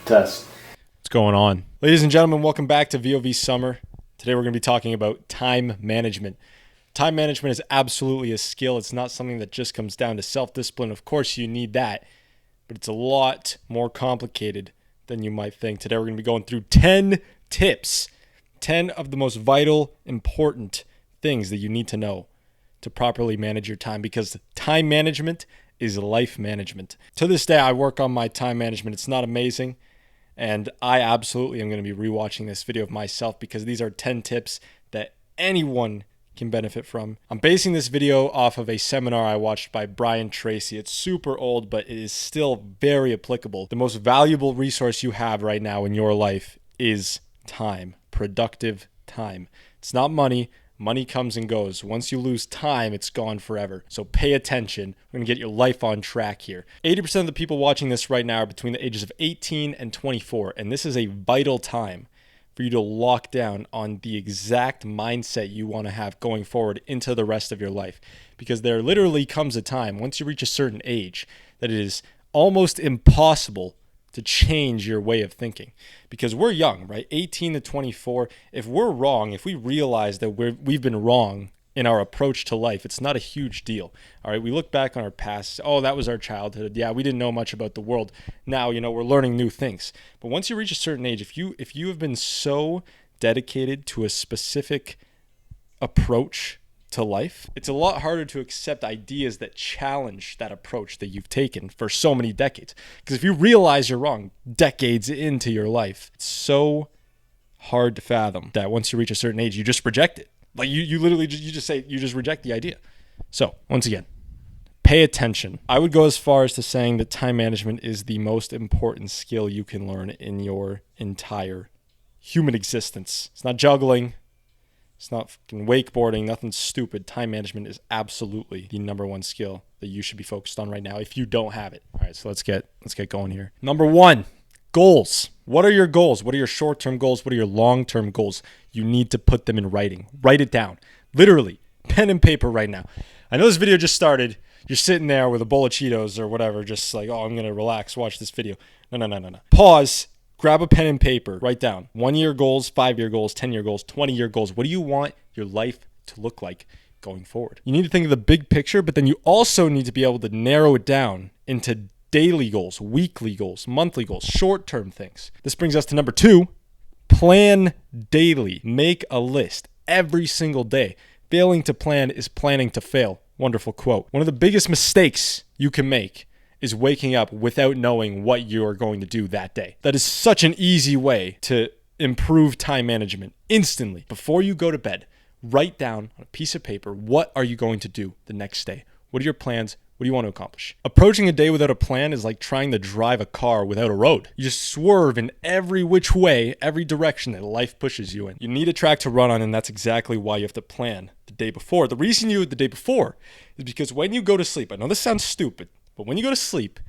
Test. What's going on? Ladies and gentlemen, welcome back to VOV Summer. Today we're going to be talking about time management. Time management is absolutely a skill. It's not something that just comes down to self-discipline. Of course, you need that, but it's a lot more complicated than you might think. Today we're going to be going through 10 tips, 10 of the most vital, important things that you need to know to properly manage your time, because time management is life management. To this day, I work on my time management. It's not amazing. And I absolutely am going to be rewatching this video of myself because these are 10 tips that anyone can benefit from. I'm basing this video off of a seminar I watched by Brian Tracy. It's super old, but it is still very applicable. The most valuable resource you have right now in your life is time, productive time. It's not money. Money comes and goes. Once you lose time, it's gone forever. So pay attention. We're going to get your life on track here. 80% of the people watching this right now are between the ages of 18 and 24. And this is a vital time for you to lock down on the exact mindset you want to have going forward into the rest of your life. Because there literally comes a time, once you reach a certain age, that it is almost impossible to change your way of thinking, because we're young, right? 18 to 24. If we're wrong, if we realize that we've been wrong in our approach to life, it's not a huge deal. All right, we look back on our past. Oh, that was our childhood. Yeah, we didn't know much about the world. Now, we're learning new things. But once you reach a certain age, if you have been so dedicated to a specific approach to life, it's a lot harder to accept ideas that challenge that approach that you've taken for so many decades. Because if you realize you're wrong decades into your life, it's so hard to fathom that once you reach a certain age, you just reject it. Like you literally just reject the idea. So once again, pay attention. I would go as far as to saying that time management is the most important skill you can learn in your entire human existence. It's not juggling. It's not fucking wakeboarding, nothing stupid. Time management is absolutely the number one skill that you should be focused on right now if you don't have it. All right, so let's get going here. Number one, goals. What are your goals? What are your short-term goals? What are your long-term goals? You need to put them in writing. Write it down. Literally, pen and paper right now. I know this video just started. You're sitting there with a bowl of Cheetos or whatever, just like, oh, I'm going to relax, watch this video. No. Pause. Grab a pen and paper, write down 1-year goals, 5-year goals, 10-year goals, 20-year goals. What do you want your life to look like going forward? You need to think of the big picture, but then you also need to be able to narrow it down into daily goals, weekly goals, monthly goals, short-term things. This brings us to number 2, plan daily. Make a list every single day. Failing to plan is planning to fail. Wonderful quote. One of the biggest mistakes you can make is waking up without knowing what you're going to do that day. That is such an easy way to improve time management. Instantly, before you go to bed, write down on a piece of paper, what are you going to do the next day? What are your plans? What do you want to accomplish? Approaching a day without a plan is like trying to drive a car without a road. You just swerve in every which way, every direction that life pushes you in. You need a track to run on, and that's exactly why you have to plan the day before. The reason you do it the day before is because when you go to sleep, I know this sounds stupid, but when you go to sleep,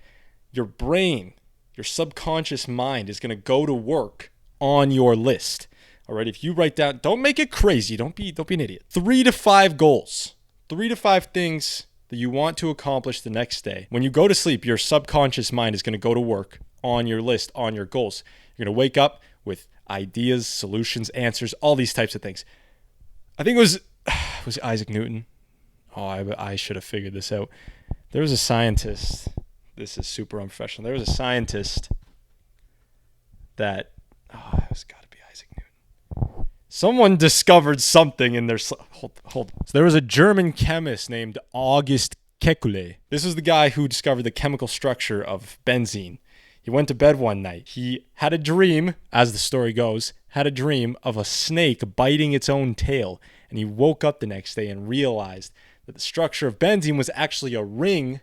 your brain, your subconscious mind is going to go to work on your list. All right, if you write down, don't make it crazy. Don't be an idiot. 3 to 5 goals, 3 to 5 things that you want to accomplish the next day. When you go to sleep, your subconscious mind is going to go to work on your list, on your goals. You're going to wake up with ideas, solutions, answers, all these types of things. I think it was Isaac Newton. Oh, I should have figured this out. There was a scientist. This is super unprofessional. There was a scientist that, it's got to be Isaac Newton. Someone discovered something in their, hold on. So there was a German chemist named August Kekulé. This was the guy who discovered the chemical structure of benzene. He went to bed one night. He had a dream, as the story goes, of a snake biting its own tail. And he woke up the next day and realized that the structure of benzene was actually a ring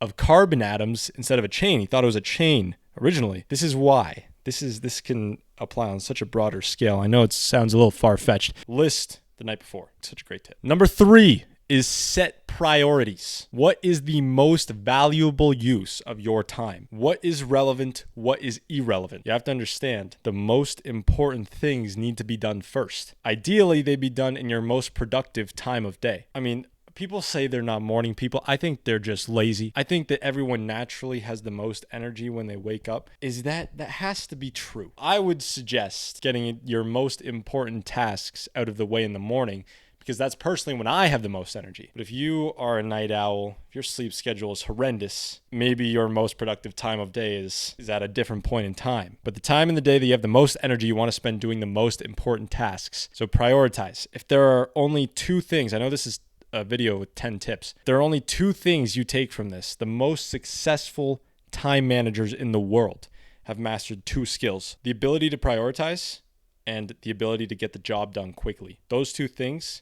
of carbon atoms instead of a chain. He thought it was a chain originally. This is why. This can apply on such a broader scale. I know it sounds a little far-fetched. List the night before. Such a great tip. Number 3 is set priorities. What is the most valuable use of your time? What is relevant? What is irrelevant? You have to understand the most important things need to be done first. Ideally, they be done in your most productive time of day. I mean, People say they're not morning people. I think they're just lazy. I think that everyone naturally has the most energy when they wake up. That has to be true. I would suggest getting your most important tasks out of the way in the morning, because that's personally when I have the most energy. But if you are a night owl, if your sleep schedule is horrendous, maybe your most productive time of day is at a different point in time. But the time in the day that you have the most energy, you want to spend doing the most important tasks. So prioritize. If there are only 2 things, I know this is a video with 10 tips. There are only 2 things you take from this. The most successful time managers in the world have mastered 2 skills: the ability to prioritize and the ability to get the job done quickly. Those 2 things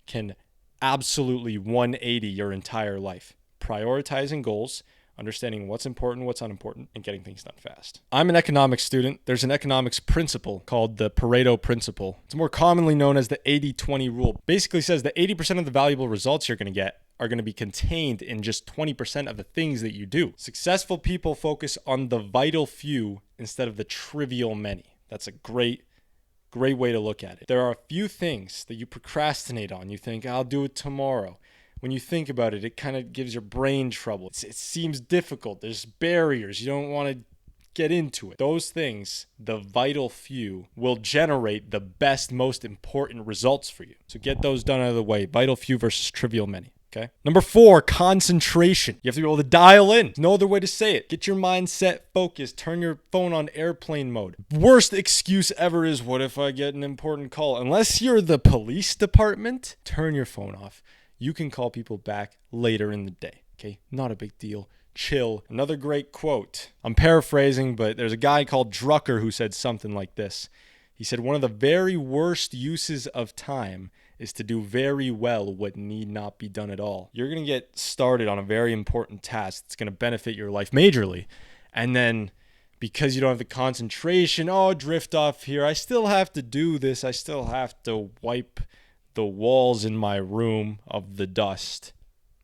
can absolutely 180 your entire life. Prioritizing goals, understanding what's important, what's unimportant, and getting things done fast. I'm an economics student. There's an economics principle called the Pareto principle. It's more commonly known as the 80-20 rule. Basically says that 80% of the valuable results you're going to get are going to be contained in just 20% of the things that you do. Successful people focus on the vital few instead of the trivial many. That's a great way to look at it. There are a few things that you procrastinate on. You think, I'll do it tomorrow. When you think about it, it kind of gives your brain trouble. It seems difficult. There's barriers. You don't want to get into it. Those things, the vital few, will generate the best, most important results for you. So get those done out of the way. Vital few versus trivial many. Okay. Number 4, concentration. You have to be able to dial in. There's no other way to say it. Get your mindset focused. Turn your phone on airplane mode. Worst excuse ever is, what if I get an important call? Unless you're the police department, turn your phone off. You can call people back later in the day. Okay. Not a big deal. Chill. Another great quote. I'm paraphrasing, but there's a guy called Drucker who said something like this. He said, one of the very worst uses of time is to do very well what need not be done at all. You're going to get started on a very important task that's going to benefit your life majorly. And then because you don't have the concentration, drift off here. I still have to do this. I still have to wipe the walls in my room of the dust.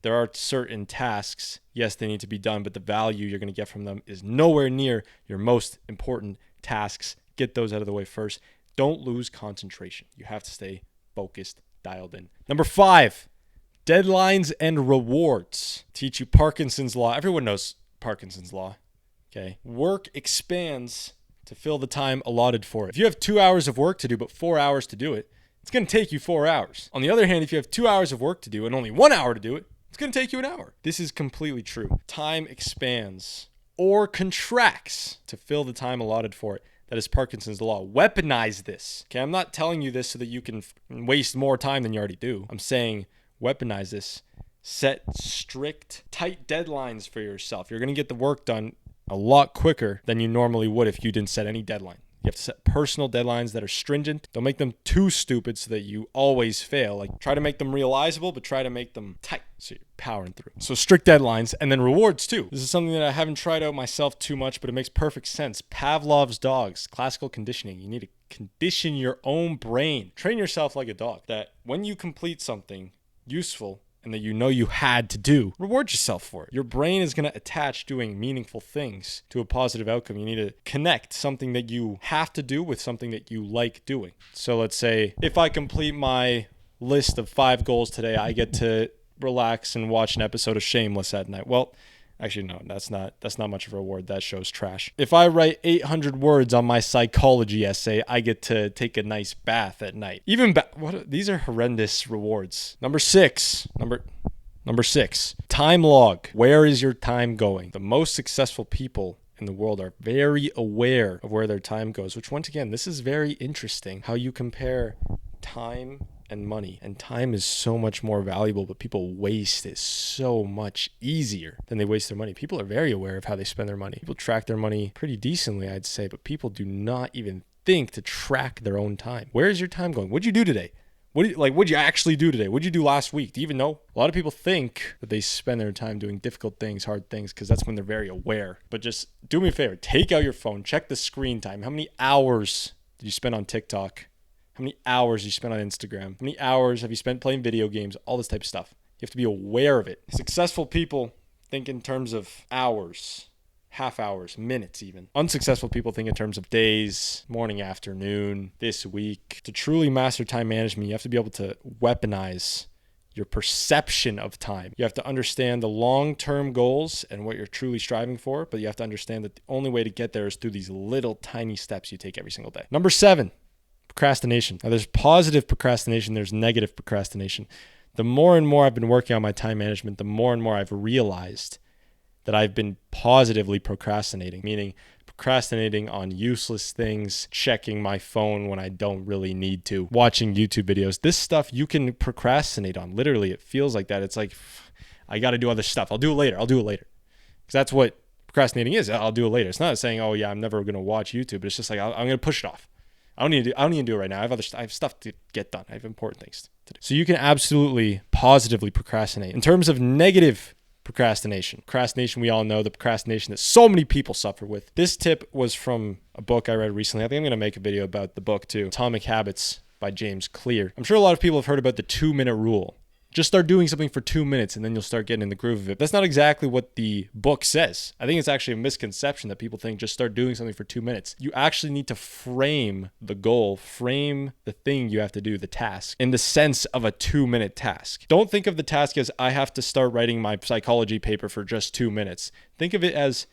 There are certain tasks, yes, they need to be done, but the value you're going to get from them is nowhere near your most important tasks. Get those out of the way first. Don't lose concentration. You have to stay focused, dialed in. Number 5, deadlines and rewards. Teach you Parkinson's law. Everyone knows Parkinson's law. Okay. Work expands to fill the time allotted for it. If you have 2 hours of work to do, but 4 hours to do it, it's going to take you 4 hours. On the other hand, if you have 2 hours of work to do and only 1 hour to do it, it's going to take you an hour. This is completely true. Time expands or contracts to fill the time allotted for it. That is Parkinson's law. Weaponize this. Okay, I'm not telling you this so that you can waste more time than you already do. I'm saying weaponize this. Set strict, tight deadlines for yourself. You're going to get the work done a lot quicker than you normally would if you didn't set any deadline. You have to set personal deadlines that are stringent. Don't make them too stupid so that you always fail. Like, try to make them realizable, but try to make them tight so you're powering through. So strict deadlines, and then rewards too. This is something that I haven't tried out myself too much, but it makes perfect sense. Pavlov's dogs, classical conditioning. You need to condition your own brain. Train yourself like a dog, that when you complete something useful and that you know you had to do, reward yourself for it. Your brain is going to attach doing meaningful things to a positive outcome. You need to connect something that you have to do with something that you like doing. So let's say if I complete my list of 5 goals today, I get to relax and watch an episode of Shameless at night. Well, actually, no, that's not much of a reward. That show's trash. If I write 800 words on my psychology essay, I get to take a nice bath at night. These are horrendous rewards. Number 6, time log. Where is your time going? The most successful people in the world are very aware of where their time goes, which once again, this is very interesting how you compare time and money. And time is so much more valuable, but people waste it so much easier than they waste their money. People are very aware of how they spend their money. People track their money pretty decently, I'd say, but people do not even think to track their own time. Where is your time going? What'd you do today? What'd you actually do today? What'd you do last week? Do you even know? A lot of people think that they spend their time doing difficult things, hard things, because that's when they're very aware. But just do me a favor. Take out your phone. Check the screen time. How many hours did you spend on TikTok? How many hours you spent on Instagram? How many hours have you spent playing video games? All this type of stuff. You have to be aware of it. Successful people think in terms of hours, half hours, minutes even. Unsuccessful people think in terms of days, morning, afternoon, this week. To truly master time management, you have to be able to weaponize your perception of time. You have to understand the long-term goals and what you're truly striving for, but you have to understand that the only way to get there is through these little tiny steps you take every single day. Number 7, procrastination. Now, there's positive procrastination, there's negative procrastination. The more and more I've been working on my time management, the more and more I've realized that I've been positively procrastinating, meaning procrastinating on useless things, checking my phone when I don't really need to, watching YouTube videos. This stuff you can procrastinate on. Literally, it feels like that. It's like, I got to do other stuff. I'll do it later. Because that's what procrastinating is. I'll do it later. It's not saying, oh yeah, I'm never going to watch YouTube. But it's just like, I'm going to push it off. I don't need to do it right now. I have stuff to get done. I have important things to do. So you can absolutely positively procrastinate. In terms of negative procrastination, we all know the procrastination that so many people suffer with. This tip was from a book I read recently. I think I'm going to make a video about the book too. Atomic Habits by James Clear. I'm sure a lot of people have heard about the 2-minute rule. Just start doing something for 2 minutes and then you'll start getting in the groove of it. That's not exactly what the book says. I think it's actually a misconception that people think just start doing something for 2 minutes. You actually need to frame the goal, frame the thing you have to do, the task, in the sense of a 2-minute task. Don't think of the task as I have to start writing my psychology paper for just 2 minutes. Think of it as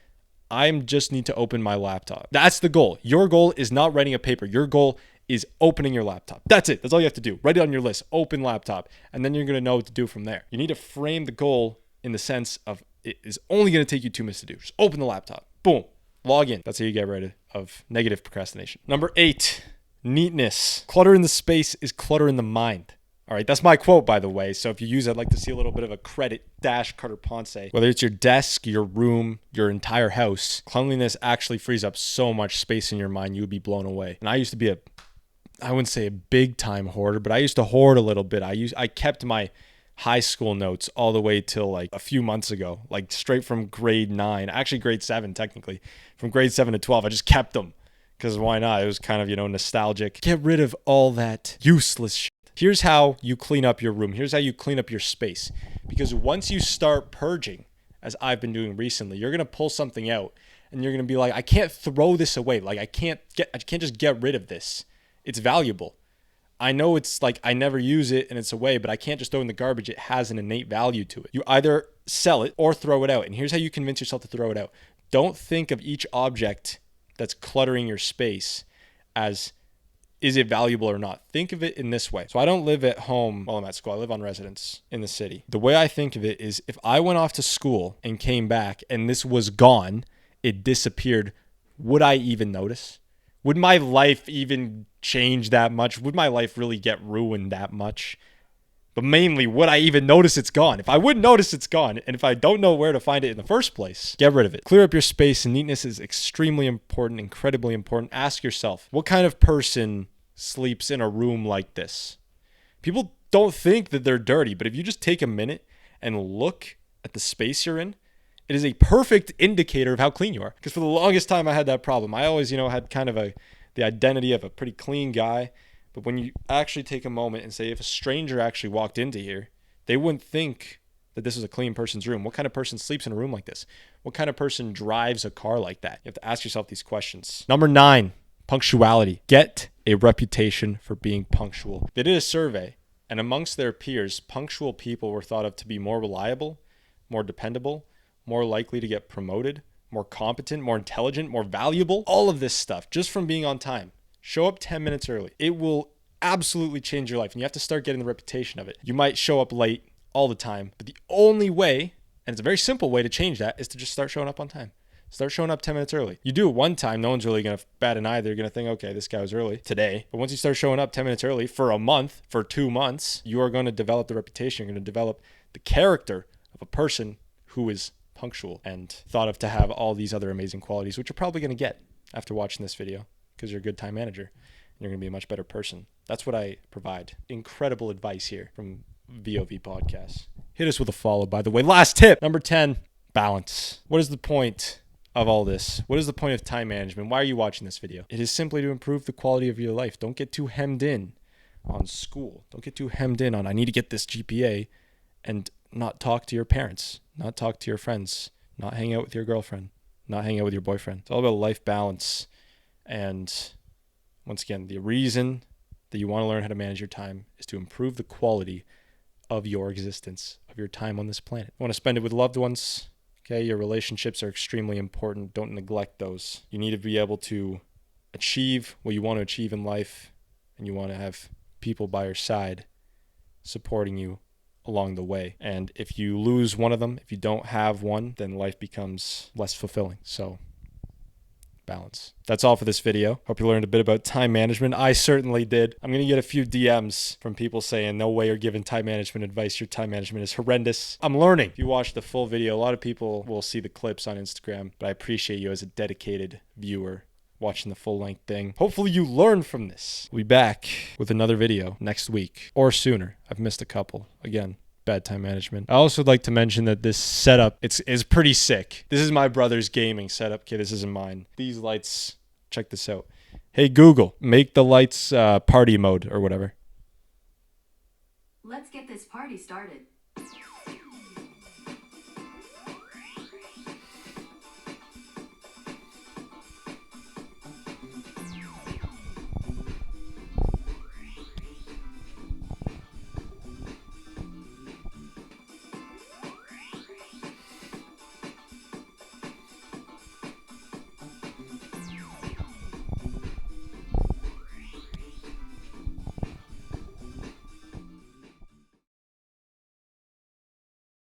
I just need to open my laptop. That's the goal. Your goal is not writing a paper. Your goal is opening your laptop. That's it. That's all you have to do. Write it on your list. Open laptop. And then you're going to know what to do from there. You need to frame the goal in the sense of it is only going to take you 2 minutes to do. Just open the laptop. Boom. Log in. That's how you get rid of negative procrastination. Number 8, neatness. Clutter in the space is clutter in the mind. All right, that's my quote, by the way. So if you use it, I'd like to see a little bit of a credit dash Carter Ponce. Whether it's your desk, your room, your entire house, cleanliness actually frees up so much space in your mind. You would be blown away. And I used to be I wouldn't say a big time hoarder, but I used to hoard a little bit. I kept my high school notes all the way till like a few months ago, like straight from grade 9, actually grade 7 technically, from grade 7 to 12. I just kept them because why not? It was kind of, nostalgic. Get rid of all that useless shit. Here's how you clean up your room. Here's how you clean up your space. Because once you start purging, as I've been doing recently, you're going to pull something out and you're going to be like, I can't throw this away. Like I can't just get rid of this. It's valuable. I know it's like I never use it and it's away, but I can't just throw it in the garbage. It has an innate value to it. You either sell it or throw it out. And here's how you convince yourself to throw it out. Don't think of each object that's cluttering your space as, is it valuable or not? Think of it in this way. So I don't live at home while I'm at school. I live on residence in the city. The way I think of it is if I went off to school and came back and this was gone, it disappeared, would I even notice? Would my life even change that much? Would my life really get ruined that much? But mainly, would I even notice it's gone? If I would notice it's gone, and if I don't know where to find it in the first place, get rid of it. Clear up your space, and neatness is extremely important, incredibly important. Ask yourself, what kind of person sleeps in a room like this? People don't think that they're dirty, but if you just take a minute and look at the space you're in, it is a perfect indicator of how clean you are. Because for the longest time, I had that problem. I always, had kind of the identity of a pretty clean guy. But when you actually take a moment and say, if a stranger actually walked into here, they wouldn't think that this is a clean person's room. What kind of person sleeps in a room like this? What kind of person drives a car like that? You have to ask yourself these questions. Number 9, punctuality. Get a reputation for being punctual. They did a survey, and amongst their peers, punctual people were thought of to be more reliable, more dependable, more likely to get promoted, more competent, more intelligent, more valuable. All of this stuff just from being on time. Show up 10 minutes early. It will absolutely change your life, and you have to start getting the reputation of it. You might show up late all the time, but the only way, and it's a very simple way to change that, is to just start showing up on time. Start showing up 10 minutes early. You do it one time, no one's really going to bat an eye. They're going to think, okay, this guy was early today. But once you start showing up 10 minutes early for a month, for 2 months, you are going to develop the reputation. You're going to develop the character of a person who is punctual and thought of to have all these other amazing qualities, which you're probably going to get after watching this video because you're a good time manager and you're going to be a much better person. That's what I provide. Incredible advice here from VOV Podcasts. Hit us with a follow, by the way. Last tip, number 10, balance. What is the point of all this? What is the point of time management? Why are you watching this video? It is simply to improve the quality of your life. Don't get too hemmed in on school. Don't get too hemmed in on, I need to get this GPA, and not talk to your parents, not talk to your friends, not hang out with your girlfriend, not hang out with your boyfriend. It's all about life balance. And once again, the reason that you want to learn how to manage your time is to improve the quality of your existence, of your time on this planet. You want to spend it with loved ones. Okay, your relationships are extremely important. Don't neglect those. You need to be able to achieve what you want to achieve in life, and you want to have people by your side supporting you along the way. And if you lose one of them, if you don't have one, then life becomes less fulfilling. So balance. That's all for this video. Hope you learned a bit about time management. I certainly did. I'm going to get a few DMs from people saying, no way you're giving time management advice. Your time management is horrendous. I'm learning. If you watch the full video, a lot of people will see the clips on Instagram, but I appreciate you as a dedicated viewer watching the full length thing. Hopefully you learn from this. We'll be back with another video next week or sooner. I've missed a couple. Again, bad time management. I also would like to mention that this setup is pretty sick. This is my brother's gaming setup. Okay, this isn't mine. These lights, check this out. Hey Google, make the lights party mode or whatever. Let's get this party started.